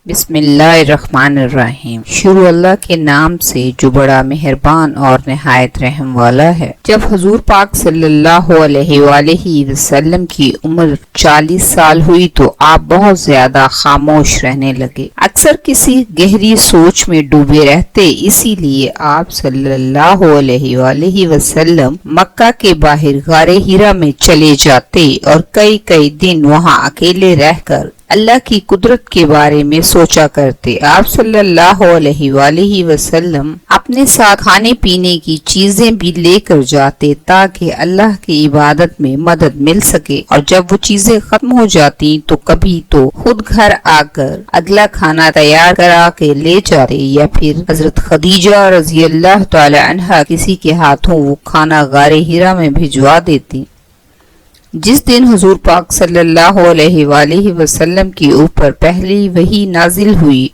بسم اللہ الرحمن الرحیم۔ شروع اللہ کے نام سے جو بڑا مہربان اور نہایت رحم والا ہے۔ جب حضور پاک صلی اللہ علیہ وآلہ وسلم کی عمر 40 سال ہوئی تو آپ بہت زیادہ خاموش رہنے لگے، اکثر کسی گہری سوچ میں ڈوبے رہتے۔ اسی لیے آپ صلی اللہ علیہ وآلہ وسلم مکہ کے باہر غار حرا میں چلے جاتے اور کئی دن وہاں اکیلے رہ کر اللہ کی قدرت کے بارے میں سوچا کرتے۔ آپ صلی اللہ علیہ وآلہ وسلم اپنے ساتھ کھانے پینے کی چیزیں بھی لے کر جاتے تاکہ اللہ کی عبادت میں مدد مل سکے، اور جب وہ چیزیں ختم ہو جاتی تو کبھی تو خود گھر آ کر اگلا کھانا تیار کرا کے لے جاتے، یا پھر حضرت خدیجہ رضی اللہ تعالی عنہا کسی کے ہاتھوں وہ کھانا غار حرا میں بھجوا دیتی۔ جس دن حضور پاک صلی اللہ علیہ وآلہ وسلم کے اوپر پہلی وحی نازل ہوئی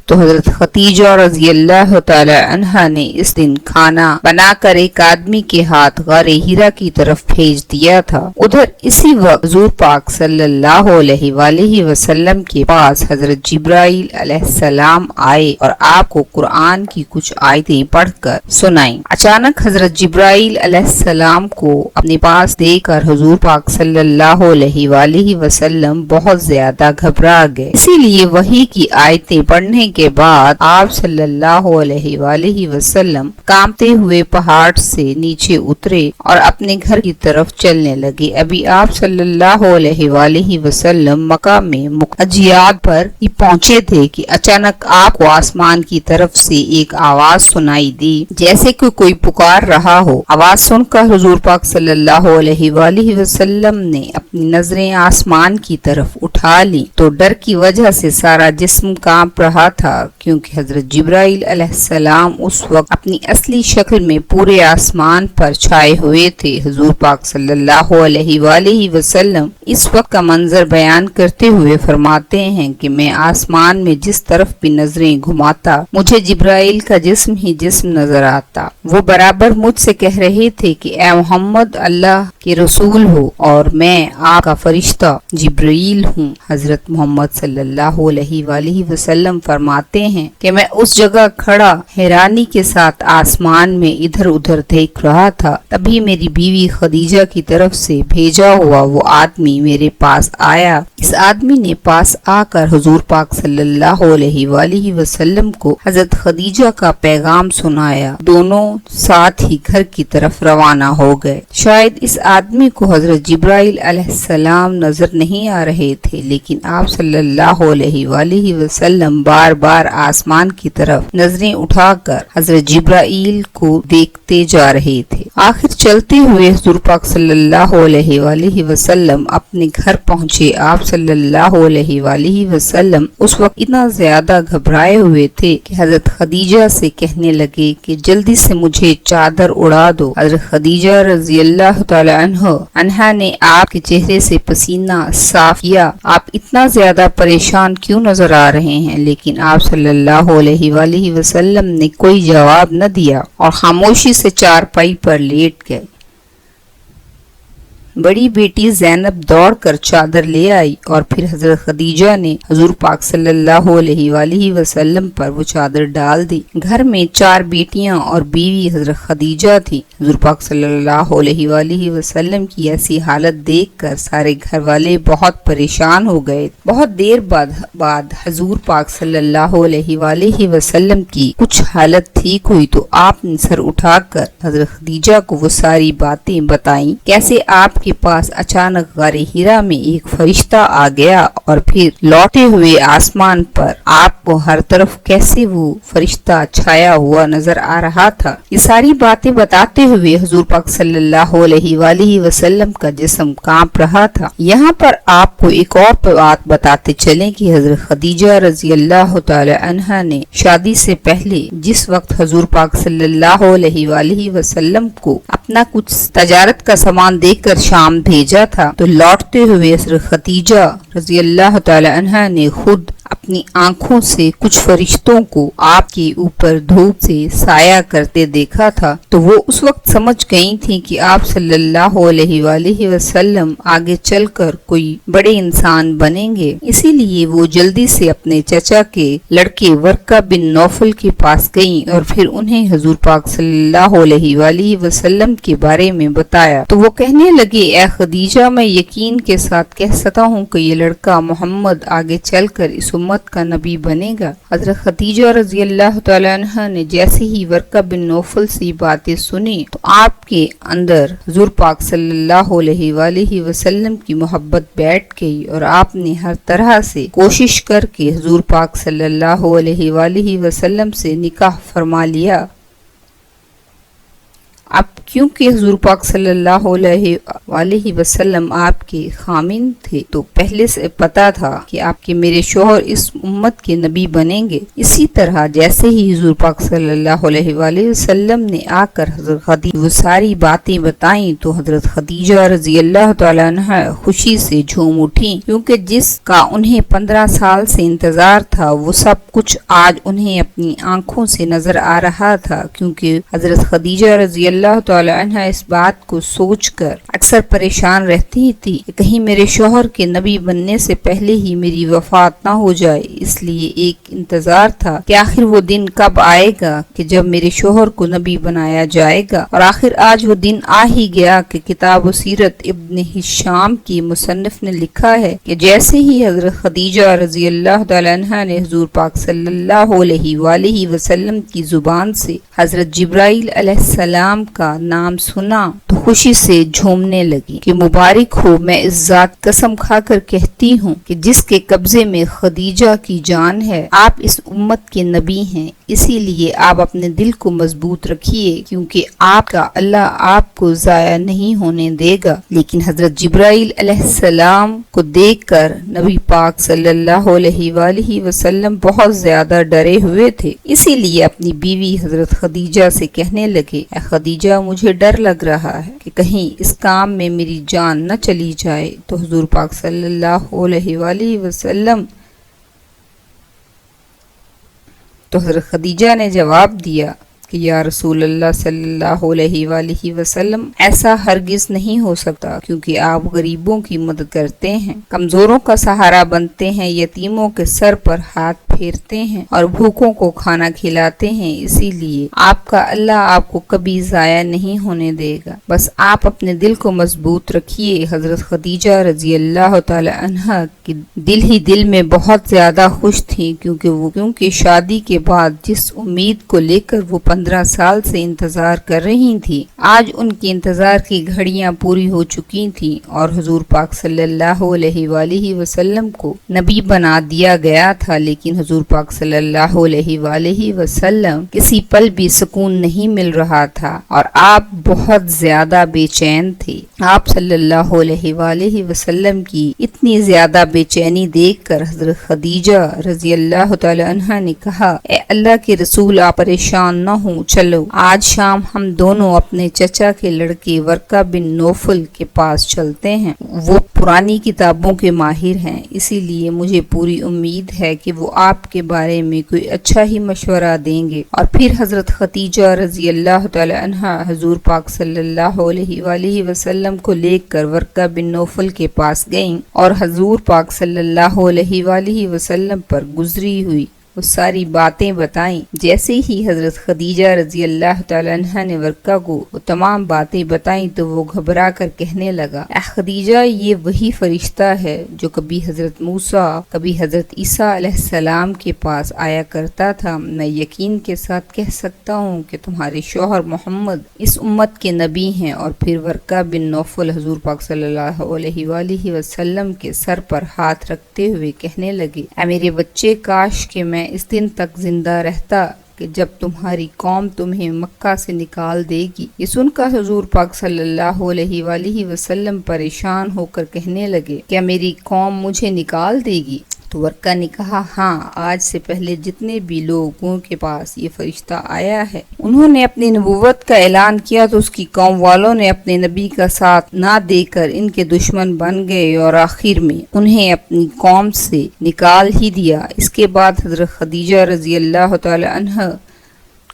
تو حضرت خدیجہ رضی اللہ تعالی عنہا نے اس دن کھانا بنا کر ایک آدمی کے ہاتھ غار حرا کی طرف بھیج دیا تھا۔ ادھر اسی وقت حضور پاک صلی اللہ علیہ وآلہ وسلم کے پاس حضرت جبرائیل علیہ السلام آئے اور آپ کو قرآن کی کچھ آیتیں پڑھ کر سنائیں۔ اچانک حضرت جبرائیل علیہ السلام کو اپنے پاس دیکھ کر حضور پاک صلی اللہ علیہ وآلہ وسلم بہت زیادہ گھبرا گئے، اسی لیے وحی کی آیتیں پڑھنے کے بعد آپ صلی اللہ علیہ وآلہ وسلم کانپتے ہوئے پہاڑ سے نیچے اترے اور اپنے گھر کی طرف چلنے لگے۔ ابھی آپ صلی اللہ علیہ وآلہ وسلم مکہ میں مقجیات پر ہی پہنچے تھے کہ اچانک آپ کو آسمان کی طرف سے ایک آواز سنائی دی، جیسے کہ کوئی پکار رہا ہو۔ آواز سن کر حضور پاک صلی اللہ علیہ وآلہ وسلم نے اپنی نظریں آسمان کی طرف اٹھا لی تو ڈر کی وجہ سے سارا جسم کانپ رہا تھا، کیونکہ حضرت جبرائیل علیہ السلام اس وقت اپنی اصلی شکل میں پورے آسمان پر چھائے ہوئے تھے۔ حضور پاک صلی اللہ علیہ وآلہ وسلم اس وقت کا منظر بیان کرتے ہوئے فرماتے ہیں کہ میں آسمان میں جس طرف بھی نظریں گھماتا مجھے جبرائیل کا جسم ہی جسم نظر آتا۔ وہ برابر مجھ سے کہہ رہے تھے کہ اے محمد اللہ کے رسول ہو اور میں آپ کا فرشتہ جبرائیل ہوں۔ حضرت محمد صلی اللہ علیہ وآلہ وسلم فرماتے ہیں کہ میں اس جگہ کھڑا حیرانی کے ساتھ آسمان میں ادھر ادھر دیکھ رہا تھا، تبھی میری بیوی خدیجہ کی طرف سے بھیجا ہوا وہ آدمی میرے پاس آیا۔ اس آدمی نے پاس آ کر حضور پاک صلی اللہ علیہ وآلہ وسلم کو حضرت خدیجہ کا پیغام سنایا۔ دونوں ساتھ ہی گھر کی طرف روانہ ہو گئے۔ شاید اس آدمی کو حضرت جبرائیل علیہ السلام نظر نہیں آ رہے تھے، لیکن آپ صلی اللہ علیہ وآلہ وسلم بار بار آسمان کی طرف نظریں اٹھا کر حضرت جبرائیل کو دیکھتے جا رہے تھے۔ آخر چلتے ہوئے حضور پاک صلی اللہ علیہ وآلہ وسلم اپنے گھر پہنچے۔ آپ صلی اللہ علیہ وآلہ وسلم اس وقت اتنا زیادہ گھبرائے ہوئے تھے کہ حضرت خدیجہ سے کہنے لگے کہ جلدی سے مجھے چادر اڑا دو۔ حضرت خدیجہ رضی اللہ تعالی عنہا نے آپ کے چہرے سے پسینہ صاف کیا۔ آپ اتنا زیادہ پریشان کیوں نظر آ رہے ہیں؟ لیکن آپ صلی اللہ علیہ وآلہ وسلم نے کوئی جواب نہ دیا اور خاموشی سے چارپائی پر لیٹ گئے۔ بڑی بیٹی زینب دوڑ کر چادر لے آئی اور پھر حضرت خدیجہ نے حضور پاک صلی اللہ علیہ وآلہ وسلم پر وہ چادر ڈال دی۔ گھر میں 4 بیٹیاں اور بیوی حضرت خدیجہ تھی۔ حضور پاک صلی اللہ علیہ وآلہ وسلم کی ایسی حالت دیکھ کر سارے گھر والے بہت پریشان ہو گئے۔ بہت دیر بعد حضور پاک صلی اللہ علیہ وآلہ وسلم کی کچھ حالت ٹھیک ہوئی تو آپ نے سر اٹھا کر حضرت خدیجہ کو وہ ساری باتیں بتائیں، کیسے آپ کے پاس اچانک غار حرا میں ایک فرشتہ آ گیا اور پھر لوٹے ہوئے آسمان پر آپ کو ہر طرف کیسے وہ فرشتہ چھایا ہوا نظر آ رہا تھا۔ یہ ساری باتیں بتاتے ہوئے حضور پاک صلی اللہ علیہ وآلہ وسلم کا جسم کانپ رہا تھا۔ یہاں پر آپ کو ایک اور بات بتاتے چلیں کہ حضرت خدیجہ رضی اللہ تعالی عنہا نے شادی سے پہلے جس وقت حضور پاک صلی اللہ علیہ وآلہ وسلم کو اپنا کچھ تجارت کا سامان دے کر شام بھیجا تھا تو لوٹتے ہوئے حضرت خدیجہ رضی اللہ تعالی عنہا نے خود اپنی آنکھوں سے کچھ فرشتوں کو آپ کے اوپر دھوپ سے سایہ کرتے دیکھا تھا تو وہ اس وقت سمجھ گئی تھی کہ آپ صلی اللہ علیہ وآلہ وسلم آگے چل کر کوئی بڑے انسان بنیں گے۔ اسی لیے وہ جلدی سے اپنے چچا کے لڑکے ورقہ بن نوفل کے پاس گئیں اور پھر انہیں حضور پاک صلی اللہ علیہ وآلہ وسلم کے بارے میں بتایا تو وہ کہنے لگے، اے خدیجہ، میں یقین کے ساتھ کہہ سکتا ہوں کہ یہ لڑکا محمد آگے چل کر اس امت کا نبی بنے گا۔ حضرت خدیجہ رضی اللہ تعالیٰ عنہ نے جیسے ہی ورقہ بن نوفل سے باتیں سنی تو آپ کے اندر حضور پاک صلی اللہ علیہ وآلہ وسلم کی محبت بیٹھ گئی اور آپ نے ہر طرح سے کوشش کر کے حضور پاک صلی اللہ علیہ وآلہ وسلم سے نکاح فرما لیا۔ اب کیونکہ حضور پاک صلی اللہ علیہ وآلہ وسلم آپ کے خامن تھے تو پہلے سے پتا تھا کہ آپ کے میرے شوہر اس امت کے نبی بنیں گے۔ اسی طرح جیسے ہی حضور پاک صلی اللہ علیہ وآلہ وسلم نے آ کر حضرت خدیجہ وہ ساری باتیں بتائیں تو حضرت خدیجہ رضی اللہ تعالیٰ عنہ خوشی سے جھوم اٹھیں، کیونکہ جس کا انہیں 15 سال سے انتظار تھا وہ سب کچھ آج انہیں اپنی آنکھوں سے نظر آ رہا تھا۔ کیونکہ حضرت خدیجہ رضی اللہ تعالیٰ عنہ اس بات کو سوچ کر اکثر پریشان رہتی تھی کہ کہیں میرے شوہر کے نبی بننے سے پہلے ہی میری وفات نہ ہو جائے، اس لیے ایک انتظار تھا کہ آخر وہ دن کب آئے گا کہ جب میرے شوہر کو نبی بنایا جائے گا، اور آخر آج وہ دن آ ہی گیا کہ کتاب و سیرت ابن ہشام کی مصنف نے لکھا ہے کہ جیسے ہی حضرت خدیجہ رضی اللہ تعالیٰ عنہ نے حضور پاک صلی اللہ علیہ وآلہ وسلم کی زبان سے حضرت جبرائیل علیہ السلام کا نام سنا تو خوشی سے جھومنے لگی کہ مبارک ہو، میں اس ذات قسم کھا کر کہتی ہوں کہ جس کے قبضے میں خدیجہ کی جان ہے، آپ اس امت کے نبی ہیں، اسی لیے آپ اپنے دل کو مضبوط رکھیے کیونکہ آپ کا اللہ آپ کو ضائع نہیں ہونے دے گا۔ لیکن حضرت جبرائیل علیہ السلام کو دیکھ کر نبی پاک صلی اللہ علیہ وآلہ وسلم بہت زیادہ ڈرے ہوئے تھے، اسی لیے اپنی بیوی حضرت خدیجہ سے کہنے لگے، اے خدیجہ، مجھے ڈر لگ رہا ہے کہ کہیں اس کام میں میری جان نہ چلی جائے۔ تو حضور پاک صلی اللہ علیہ وآلہ وسلم تو حضرت خدیجہ نے جواب دیا کہ یا رسول اللہ صلی اللہ علیہ وآلہ وسلم، ایسا ہرگز نہیں ہو سکتا، کیونکہ آپ غریبوں کی مدد کرتے ہیں، کمزوروں کا سہارا بنتے ہیں، یتیموں کے سر پر ہاتھ پھیرتے ہیں اور بھوکوں کو کھانا کھلاتے ہیں، اسی لیے آپ کا اللہ آپ کو کبھی ضائع نہیں ہونے دے گا، بس آپ اپنے دل کو مضبوط رکھیے۔ حضرت خدیجہ رضی اللہ تعالی عنہا کی دل ہی دل میں بہت زیادہ خوش تھی، کیونکہ شادی کے بعد جس امید کو لے کر وہ 15 سال سے انتظار کر رہی تھی، آج ان کے انتظار کی گھڑیاں پوری ہو چکی تھیں اور حضور پاک صلی اللہ علیہ وآلہ وسلم کو نبی بنا دیا گیا تھا۔ لیکن حضور پاک صلی اللہ علیہ وآلہ وسلم کسی پل بھی سکون نہیں مل رہا تھا اور آپ بہت زیادہ بے چین تھے۔ آپ صلی اللہ علیہ وآلہ وسلم کی اتنی زیادہ بے چینی دیکھ کر حضرت خدیجہ رضی اللہ تعالی عنہا نے کہا، اے اللہ کے رسول، آپ پریشان نہ ہوں، چلو آج شام ہم دونوں اپنے چچا کے لڑکے ورقہ بن نوفل کے پاس چلتے ہیں، وہ پرانی کتابوں کے ماہر ہیں، اسی لیے مجھے پوری امید ہے کہ وہ آپ کے بارے میں کوئی اچھا ہی مشورہ دیں گے۔ اور پھر حضرت خدیجہ رضی اللہ تعالی عنہا حضور پاک صلی اللہ علیہ وآلہ وسلم کو لے کر ورقہ بن نوفل کے پاس گئیں اور حضور پاک صلی اللہ علیہ وآلہ وسلم پر گزری ہوئی وہ ساری باتیں بتائیں۔ جیسے ہی حضرت خدیجہ رضی اللہ تعالی عنہ نے ورقہ کو وہ تمام باتیں بتائیں تو وہ گھبرا کر کہنے لگا، اے خدیجہ، یہ وہی فرشتہ ہے جو کبھی حضرت موسیٰ کبھی حضرت عیسیٰ علیہ السلام کے پاس آیا کرتا تھا۔ میں یقین کے ساتھ کہہ سکتا ہوں کہ تمہارے شوہر محمد اس امت کے نبی ہیں۔ اور پھر ورقہ بن نوفل حضور پاک صلی اللہ علیہ وآلہ وسلم کے سر پر ہاتھ رکھتے ہوئے کہنے لگے، اے میرے بچے، کاش کہ میں اس دن تک زندہ رہتا کہ جب تمہاری قوم تمہیں مکہ سے نکال دے گی۔ یہ سن کر حضور پاک صلی اللہ علیہ وآلہ وسلم پریشان ہو کر کہنے لگے، کیا میری قوم مجھے نکال دے گی؟ تو تو ورقہ نے کہا ہاں، آج سے پہلے جتنے بھی لوگوں کے پاس یہ فرشتہ آیا ہے انہوں نے اپنی نبوت کا اعلان کیا تو اس کی قوم والوں نے اپنے نبی کا ساتھ نہ دے کر ان کے دشمن بن گئے اور آخر میں انہیں اپنی قوم سے نکال ہی دیا۔ اس کے بعد حضرت خدیجہ رضی اللہ تعالی عنہ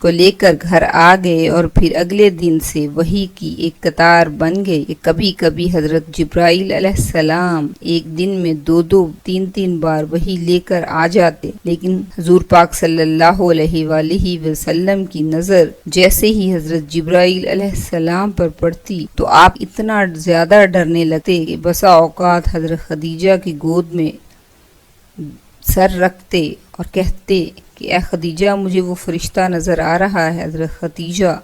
کو لے کر گھر آ گئے اور پھر اگلے دن سے وحی کی ایک قطار بن گئی۔ کبھی کبھی حضرت جبرائیل علیہ السلام ایک دن میں 2-3 بار وحی لے کر آ جاتے، لیکن حضور پاک صلی اللہ علیہ وآلہ وسلم کی نظر جیسے ہی حضرت جبرائیل علیہ السلام پر پڑتی تو آپ اتنا زیادہ ڈرنے لگتے کہ بسا اوقات حضرت خدیجہ کی گود میں سر رکھتے اور کہتے کہ اے خدیجہ مجھے وہ فرشتہ نظر آ رہا ہے۔ حضرت خدیجہ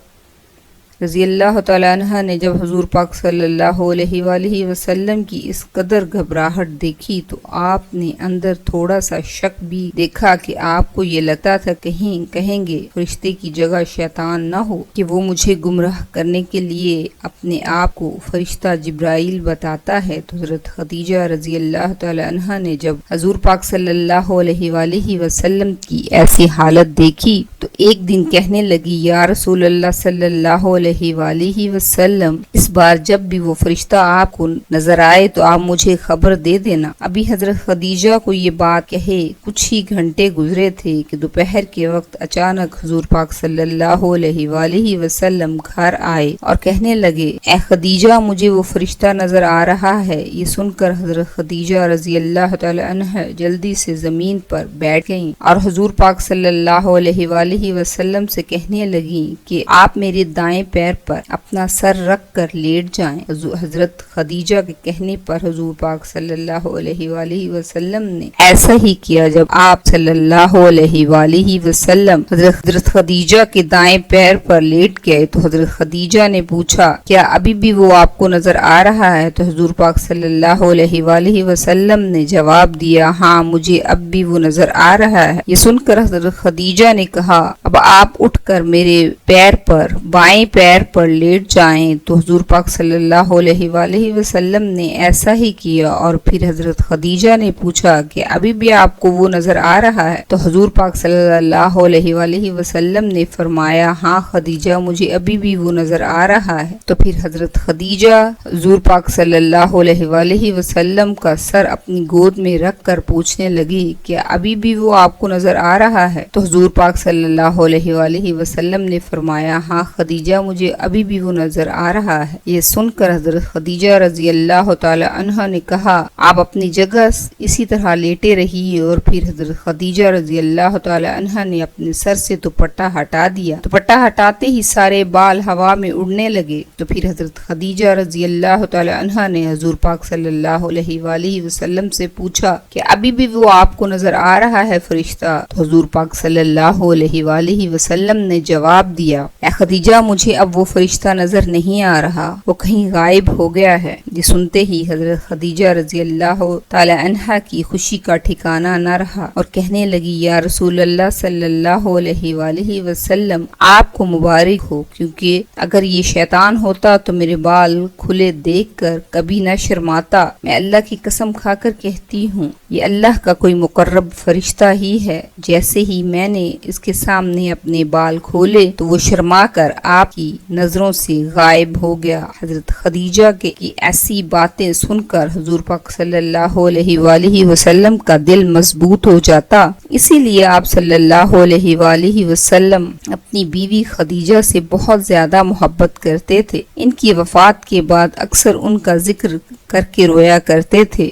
رضی اللہ تعالیٰ عنہ نے جب حضور پاک صلی اللہ علیہ وآلہ وسلم کی اس قدر گھبراہٹ دیکھی تو آپ نے اندر تھوڑا سا شک بھی دیکھا کہ آپ کو یہ لگتا تھا کہیں گے فرشتے کی جگہ شیطان نہ ہو کہ وہ مجھے گمراہ کرنے کے لیے اپنے آپ کو فرشتہ جبرائیل بتاتا ہے۔ تو حضرت خدیجہ رضی اللہ تعالیٰ عنہ نے جب حضور پاک صلی اللہ علیہ وآلہ وسلم کی ایسی حالت دیکھی تو ایک دن کہنے لگی یا رسول اللہ صلی اللہ علیہ وآلہ وسلم، اس بار جب بھی وہ فرشتہ آپ کو نظر آئے تو آپ مجھے خبر دے دینا۔ ابھی حضرت خدیجہ کو یہ بات کہے کچھ ہی گھنٹے گزرے تھے کہ دوپہر کے وقت اچانک حضور پاک صلی اللہ علیہ وآلہ وسلم گھر آئے اور کہنے لگے اے خدیجہ مجھے وہ فرشتہ نظر آ رہا ہے۔ یہ سن کر حضرت خدیجہ رضی اللہ تعالی عنہ جلدی سے زمین پر بیٹھ گئیں اور حضور پاک صلی اللہ علیہ وآلہ وسلم سے کہنے لگیں کہ آپ میرے دائیں پیر پر اپنا سر رکھ کر لیٹ جائیں۔ حضرت خدیجہ کے کہنے پر حضور پاک صلی اللہ علیہ وآلہ وسلم نے ایسا ہی کیا۔ جب آپ صلی اللہ علیہ وآلہ وسلم حضرت خدیجہ کے دائیں پیر پر لیٹ گئے تو حضرت خدیجہ نے پوچھا کیا ابھی بھی وہ آپ کو نظر آ رہا ہے؟ تو حضور پاک صلی اللہ علیہ وآلہ وسلم نے جواب دیا ہاں مجھے اب بھی وہ نظر آ رہا ہے۔ یہ سن کر حضرت خدیجہ نے کہا اب آپ اٹھ کر میرے پیر پر بائیں پیر پر لیٹ جائیں۔ تو حضور پاک صلی اللہ علیہ وآلہ وسلم نے ایسا ہی کیا اور پھر حضرت خدیجہ نے پوچھا کہ ابھی بھی آپ کو وہ نظر آ رہا ہے؟ تو حضور پاک صلی اللہ علیہ وآلہ وسلم نے فرمایا ہاں خدیجہ مجھے ابھی بھی وہ نظر آ رہا ہے۔ تو پھر حضرت خدیجہ حضور پاک صلی اللہ علیہ وآلہ وسلم کا سر اپنی گود میں رکھ کر پوچھنے لگی کہ ابھی بھی وہ آپ کو نظر آ رہا ہے؟ تو حضور پاک صلی اللہ علیہ وآلہ وسلم نے فرمایا ہاں خدیجہ مجھے ابھی بھی وہ نظر آ رہا ہے۔ یہ سن کر حضرت خدیجہ رضی اللہ تعالی عنہ نے کہا آپ اپنی جگہ اسی طرح لیٹے رہیے، اور پھر حضرت خدیجہ رضی اللہ تعالی عنہ نے اپنے سر سے دوپٹہ ہٹا دیا۔ دوپٹہ ہٹاتے ہی سارے بال ہوا میں اڑنے لگے۔ تو پھر حضرت خدیجہ رضی اللہ تعالی عنہ نے حضور پاک صلی اللہ علیہ وآلہ وسلم سے پوچھا کہ ابھی بھی وہ آپ کو نظر آ رہا ہے فرشتہ؟ تو حضور پاک صلی اللہ علیہ وآلہ وسلم نے جواب دیا اے خدیجہ مجھے اب وہ فرشتہ نظر نہیں آ رہا، وہ کہیں غائب ہو گیا ہے۔ یہ سنتے ہی حضرت خدیجہ رضی اللہ تعالی عنہا کی خوشی کا ٹھکانہ نہ رہا اور کہنے لگی یا رسول اللہ صلی اللہ علیہ وآلہ وسلم آپ کو مبارک ہو، کیونکہ اگر یہ شیطان ہوتا تو میرے بال کھلے دیکھ کر کبھی نہ شرماتا۔ میں اللہ کی قسم کھا کر کہتی ہوں یہ اللہ کا کوئی مقرب فرشتہ ہی ہے۔ جیسے ہی میں نے اس کے سامنے اپنے بال کھولے تو وہ شرما کر آپ کی نظروں سے غائب ہو گیا۔ حضرت خدیجہ کی ایسی باتیں سن کر حضور پاک صلی اللہ علیہ وآلہ وسلم کا دل مضبوط ہو جاتا، اسی لیے آپ صلی اللہ علیہ وآلہ وسلم اپنی بیوی خدیجہ سے بہت زیادہ محبت کرتے تھے۔ ان کی وفات کے بعد اکثر ان کا ذکر کر کے رویا کرتے تھے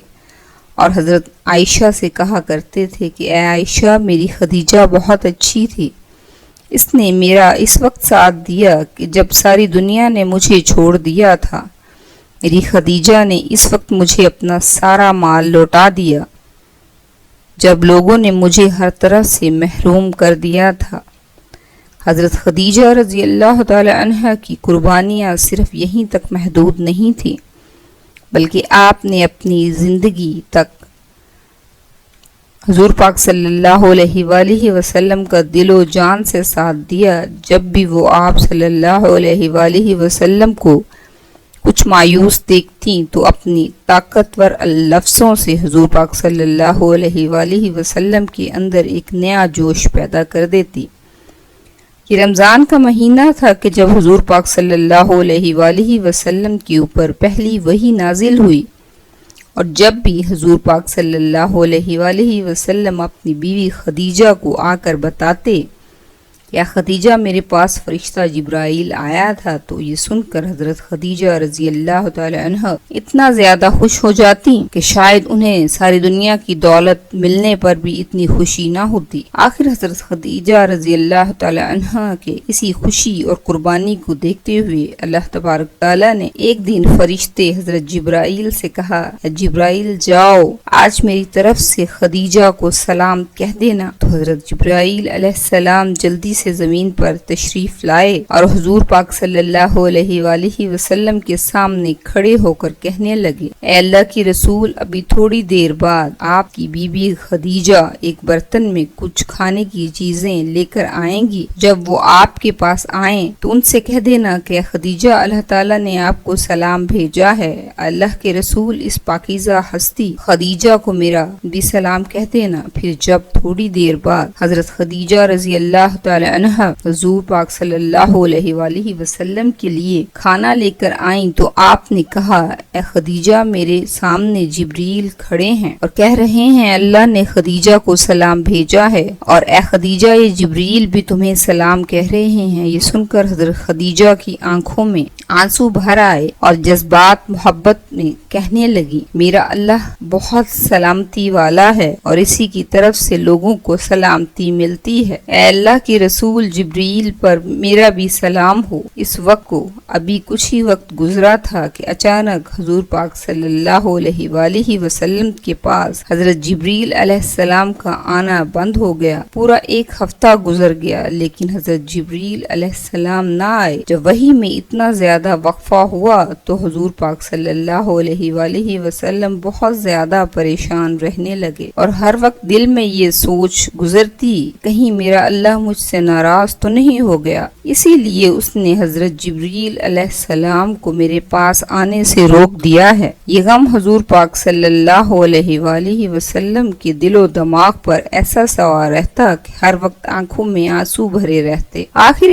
اور حضرت عائشہ سے کہا کرتے تھے کہ اے عائشہ میری خدیجہ بہت اچھی تھی، اس نے میرا اس وقت ساتھ دیا کہ جب ساری دنیا نے مجھے چھوڑ دیا تھا، میری خدیجہ نے اس وقت مجھے اپنا سارا مال لوٹا دیا جب لوگوں نے مجھے ہر طرح سے محروم کر دیا تھا۔ حضرت خدیجہ رضی اللہ تعالی عنہ کی قربانیاں صرف یہیں تک محدود نہیں تھیں، بلکہ آپ نے اپنی زندگی تک حضور پاک صلی اللہ علیہ وآلہ وسلم کا دل و جان سے ساتھ دیا۔ جب بھی وہ آپ صلی اللہ علیہ وآلہ وسلم کو کچھ مایوس دیکھتی تو اپنی طاقتور لفظوں سے حضور پاک صلی اللہ علیہ وآلہ وسلم کے اندر ایک نیا جوش پیدا کر دیتی۔ یہ رمضان کا مہینہ تھا کہ جب حضور پاک صلی اللہ علیہ وآلہ وسلم کے اوپر پہلی وحی نازل ہوئی، اور جب بھی حضور پاک صلی اللہ علیہ وآلہ وسلم اپنی بیوی خدیجہ کو آ کر بتاتے، یا خدیجہ میرے پاس فرشتہ جبرائیل آیا تھا، تو یہ سن کر حضرت خدیجہ رضی اللہ تعالی عنہ اتنا زیادہ خوش ہو جاتی کہ شاید انہیں ساری دنیا کی دولت ملنے پر بھی اتنی خوشی نہ ہوتی۔ آخر حضرت خدیجہ رضی اللہ تعالی عنہ کے اسی خوشی اور قربانی کو دیکھتے ہوئے اللہ تبارک تعالی نے ایک دن فرشتے حضرت جبرائیل سے کہا، جبرائیل جاؤ آج میری طرف سے خدیجہ کو سلام کہہ دینا۔ تو حضرت جبرائیل علیہ السلام جلدی سے زمین پر تشریف لائے اور حضور پاک صلی اللہ علیہ وآلہ وسلم کے سامنے کھڑے ہو کر کہنے لگے، اے اللہ کی رسول، ابھی تھوڑی دیر بعد آپ کی بیوی خدیجہ ایک برتن میں کچھ کھانے کی چیزیں لے کر آئیں گی۔ جب وہ آپ کے پاس آئیں تو ان سے کہہ دینا کہ خدیجہ اللہ تعالیٰ نے آپ کو سلام بھیجا ہے۔ اللہ کے رسول، اس پاکیزہ ہستی خدیجہ کو میرا بھی سلام کہہ دینا۔ پھر جب تھوڑی دیر بعد حضرت خدیجہ رضی اللہ تعالی عنہ حضور پاک صلی اللہ علیہ وآلہ وسلم کے لیے کھانا لے کر آئیں تو آپ نے کہا، اے خدیجہ میرے سامنے جبریل کھڑے ہیں اور کہہ رہے ہیں اللہ نے خدیجہ کو سلام بھیجا ہے، اور اے خدیجہ یہ جبریل بھی تمہیں سلام کہہ رہے ہیں۔ یہ سن کر حضرت خدیجہ کی آنکھوں میں آنسو بھر آئے اور جذبات محبت میں کہنے لگی، میرا اللہ بہت سلامتی والا ہے اور اسی کی طرف سے لوگوں کو سلامتی ملتی ہے۔ اے اللہ کی رسول، جبریل پر میرا بھی سلام ہو۔ اس وقت کو ابھی کچھ ہی وقت گزرا تھا کہ اچانک حضور پاک صلی اللہ علیہ وآلہ وسلم کے پاس حضرت جبریل علیہ السلام کا آنا بند ہو گیا۔ پورا ایک ہفتہ گزر گیا لیکن حضرت جبریل علیہ السلام نہ آئے۔ جب وحی میں اتنا زیادہ وقفہ ہوا تو حضور پاک صلی اللہ علیہ وآلہ وسلم بہت زیادہ پریشان رہنے لگے، اور ہر وقت دل میں یہ سوچ گزرتی کہیں میرا اللہ مجھ سے ناراض تو نہیں ہو گیا۔ اسی لیے اس نے حضرت جبریل علیہ السلام کو میرے پاس آنے سے روک دیا ہے۔ یہ غم حضور پاک صلی اللہ علیہ وآلہ وسلم کے دل و دماغ پر ایسا سوار رہتا کہ ہر وقت آنکھوں میں آنسو بھرے رہتے۔ آخر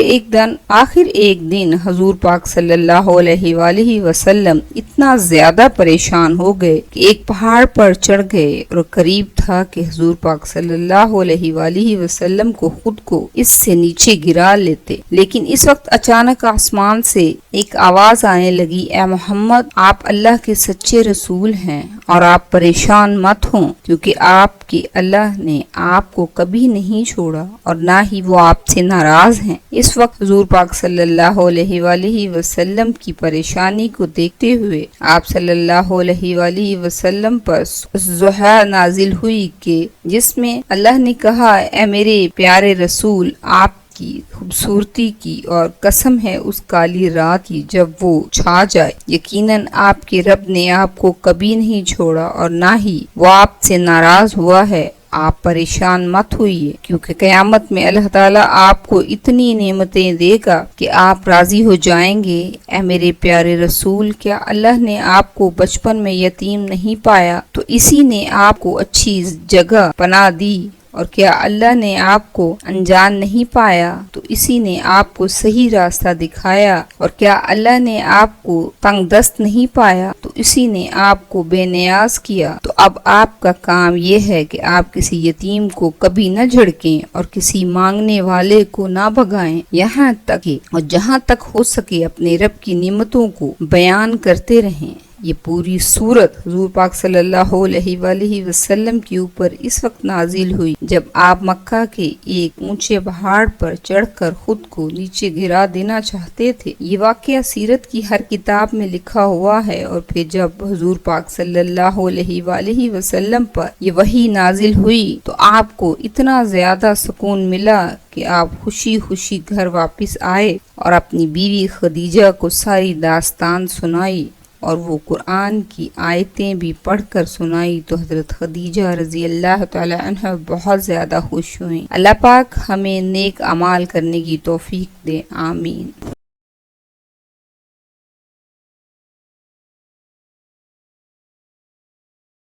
ایک دن حضور پاک صلی اللہ علیہ وآلہ وسلم اتنا زیادہ پریشان ہو گئے کہ ایک پہاڑ پر چڑھ گئے، اور قریب تھا کہ حضور پاک صلی اللہ علیہ وآلہ وسلم کو خود کو اس سے نیچے گرا لیتے، لیکن اس وقت اچانک آسمان سے ایک آواز آنے لگی، اے محمد آپ اللہ کے سچے رسول ہیں اور آپ پریشان مت ہوں، کیونکہ آپ کے اللہ نے آپ کو کبھی نہیں چھوڑا اور نہ ہی وہ آپ سے ناراض ہیں۔ اس وقت حضور پاک صلی اللہ علیہ وآلہ وسلم کی پریشانی کو دیکھتے ہوئے آپ صلی اللہ علیہ وآلہ وسلم پر ضحیٰ نازل ہوئی کہ جس میں اللہ نے کہا، اے میرے پیارے رسول، آپ کی خوبصورتی کی اور قسم ہے اس کالی رات کی جب وہ چھا جائے، یقیناً آپ کے رب نے آپ کو کبھی نہیں چھوڑا اور نہ ہی وہ آپ سے ناراض ہوا ہے۔ آپ پریشان مت ہوئیے، کیونکہ قیامت میں اللہ تعالیٰ آپ کو اتنی نعمتیں دے گا کہ آپ راضی ہو جائیں گے۔ اے میرے پیارے رسول، کیا اللہ نے آپ کو بچپن میں یتیم نہیں پایا تو اسی نے آپ کو اچھی جگہ پناہ دی، اور کیا اللہ نے آپ کو انجان نہیں پایا تو اسی نے آپ کو صحیح راستہ دکھایا، اور کیا اللہ نے آپ کو تنگ دست نہیں پایا تو اسی نے آپ کو بے نیاز کیا۔ تو اب آپ کا کام یہ ہے کہ آپ کسی یتیم کو کبھی نہ جھڑکیں اور کسی مانگنے والے کو نہ بھگائیں، یہاں تک اور جہاں تک ہو سکے اپنے رب کی نعمتوں کو بیان کرتے رہیں۔ یہ پوری سورت حضور پاک صلی اللہ علیہ وآلہ وسلم کے اوپر اس وقت نازل ہوئی جب آپ مکہ کے ایک اونچے پہاڑ پر چڑھ کر خود کو نیچے گرا دینا چاہتے تھے۔ یہ واقعہ سیرت کی ہر کتاب میں لکھا ہوا ہے، اور پھر جب حضور پاک صلی اللہ علیہ وآلہ وسلم پر یہ وحی نازل ہوئی تو آپ کو اتنا زیادہ سکون ملا کہ آپ خوشی خوشی گھر واپس آئے اور اپنی بیوی خدیجہ کو ساری داستان سنائی، اور وہ قرآن کی آیتیں بھی پڑھ کر سنائی تو حضرت خدیجہ رضی اللہ تعالی عنہ بہت زیادہ خوش ہوئیں۔ اللہ پاک ہمیں نیک اعمال کرنے کی توفیق دے، آمین۔